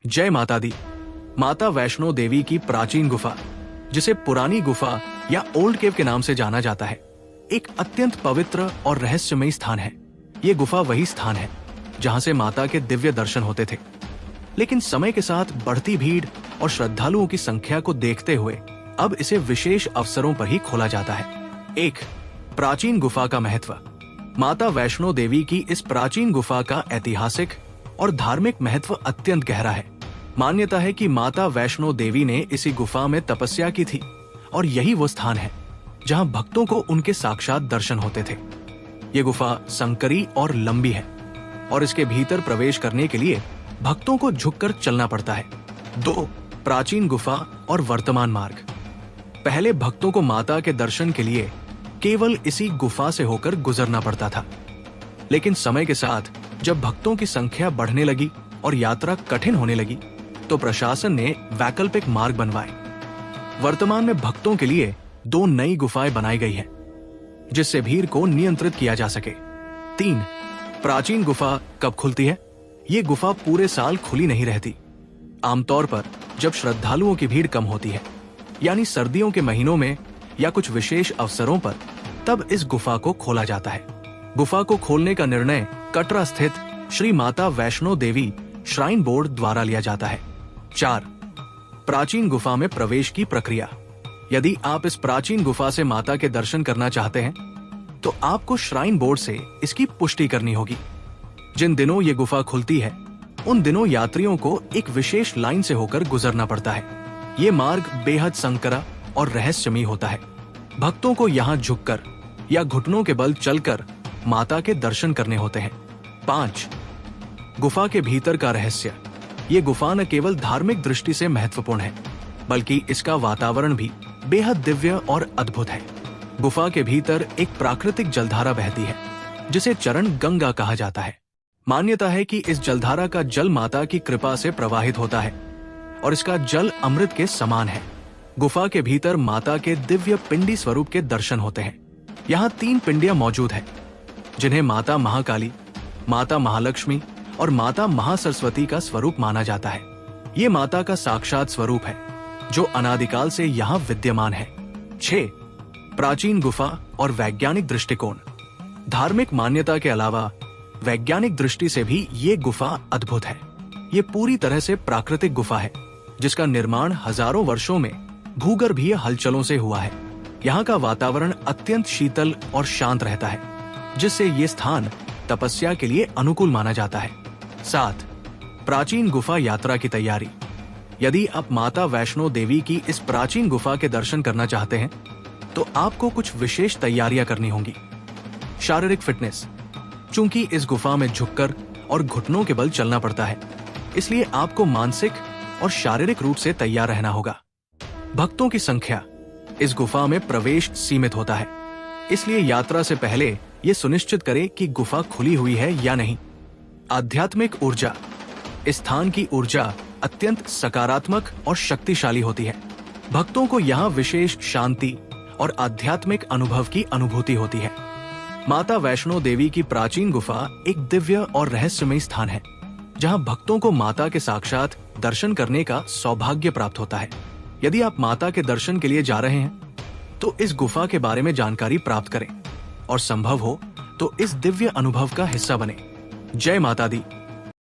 जय माता दी। माता वैष्णो देवी की प्राचीन गुफा, जिसे पुरानी गुफा या ओल्ड केव के नाम से जाना जाता है, एक अत्यंत पवित्र और रहस्यमयी स्थान है। ये गुफा वही स्थान है जहां से माता के दिव्य दर्शन होते थे, लेकिन समय के साथ बढ़ती भीड़ और श्रद्धालुओं की संख्या को देखते हुए अब इसे विशेष अवसरों पर ही खोला जाता है। एक, प्राचीन गुफा का महत्व। माता वैष्णो देवी की इस प्राचीन गुफा का ऐतिहासिक और धार्मिक महत्व अत्यंत गहरा है। मान्यता है कि माता वैष्णो देवी ने इसी गुफा में तपस्या की थी और यही वो स्थान है जहां भक्तों को उनके साक्षात दर्शन होते थे। ये गुफा संकरी और लंबी है और इसके भीतर प्रवेश करने के लिए भक्तों को झुककर चलना पड़ता है। 2, प्राचीन गुफा और वर्तमान मार्ग। पहले भक्तों को माता के दर्शन के लिए केवल इसी गुफा से होकर गुजरना पड़ता था, लेकिन समय के साथ जब भक्तों की संख्या बढ़ने लगी और यात्रा कठिन होने लगी, तो प्रशासन ने वैकल्पिक मार्ग बनवाए। वर्तमान में भक्तों के लिए 2 नई गुफाएं बनाई गई हैं, जिससे भीड़ को नियंत्रित किया जा सके। 3, प्राचीन गुफा कब खुलती है? ये गुफा पूरे साल खुली नहीं रहती। आमतौर पर जब श्रद्धालुओं की भीड़ कम होती है, यानी सर्दियों के महीनों में या कुछ विशेष अवसरों पर, तब इस गुफा को खोला जाता है। गुफा को खोलने का निर्णय कटरा स्थित श्री माता वैष्णो देवी श्राइन बोर्ड द्वारा लिया जाता है। 4, प्राचीन गुफा में प्रवेश की प्रक्रिया। यदि आप इस प्राचीन गुफा से माता के दर्शन करना चाहते हैं, तो आपको श्राइन बोर्ड से इसकी पुष्टि करनी होगी। जिन दिनों ये गुफा खुलती है, उन दिनों यात्रियों को एक विशेष लाइन से होकर गुजरना पड़ता है। ये मार्ग बेहद संकरा और रहस्यमयी होता है। भक्तों को यहाँ झुककर या घुटनों के बल चलकर माता के दर्शन करने होते हैं। 5, गुफा के भीतर का रहस्य। ये गुफा न केवल धार्मिक दृष्टि से महत्वपूर्ण है, बल्कि इसका वातावरण भी बेहद दिव्य और अद्भुत है। गुफा के भीतर एक प्राकृतिक जलधारा बहती है, जिसे चरण गंगा कहा जाता है। मान्यता है कि इस जलधारा का जल माता की कृपा से प्रवाहित होता है और इसका जल अमृत के समान है। गुफा के भीतर माता के दिव्य पिंडी स्वरूप के दर्शन होते हैं। यहाँ 3 पिंडियां मौजूद हैं, जिन्हें माता महाकाली, माता महालक्ष्मी और माता महासरस्वती का स्वरूप माना जाता है। ये माता का साक्षात स्वरूप है, जो अनादिकाल से यहाँ विद्यमान है। 6, प्राचीन गुफा और वैज्ञानिक दृष्टिकोण। धार्मिक मान्यता के अलावा वैज्ञानिक दृष्टि से भी ये गुफा अद्भुत है। ये पूरी तरह से प्राकृतिक गुफा है, जिसका निर्माण हजारों वर्षों में भूगर्भीय हलचलों से हुआ है। यहाँ का वातावरण अत्यंत शीतल और शांत रहता है, जिससे ये स्थान तपस्या के लिए अनुकूल माना जाता है। 7, प्राचीन गुफा यात्रा की तैयारी। यदि आप माता वैष्णो देवी की इस प्राचीन गुफा के दर्शन करना चाहते हैं, तो आपको कुछ विशेष तैयारियां करनी होंगी। शारीरिक फिटनेस। चूंकि इस गुफा में झुककर और घुटनों के बल चलना पड़ता है, इसलिए आपको मानसिक और शारीरिक रूप से तैयार रहना होगा। भक्तों की संख्या। इस गुफा में प्रवेश सीमित होता है, इसलिए यात्रा से पहले ये सुनिश्चित करें कि गुफा खुली हुई है या नहीं। आध्यात्मिक ऊर्जा। इस स्थान की ऊर्जा अत्यंत सकारात्मक और शक्तिशाली होती है। भक्तों को यहाँ विशेष शांति और आध्यात्मिक अनुभव की अनुभूति होती है। माता वैष्णो देवी की प्राचीन गुफा एक दिव्य और रहस्यमयी स्थान है, जहाँ भक्तों को माता के साक्षात दर्शन करने का सौभाग्य प्राप्त होता है। यदि आप माता के दर्शन के लिए जा रहे हैं, तो इस गुफा के बारे में जानकारी प्राप्त करें और संभव हो तो इस दिव्य अनुभव का हिस्सा बने। जय माता दी।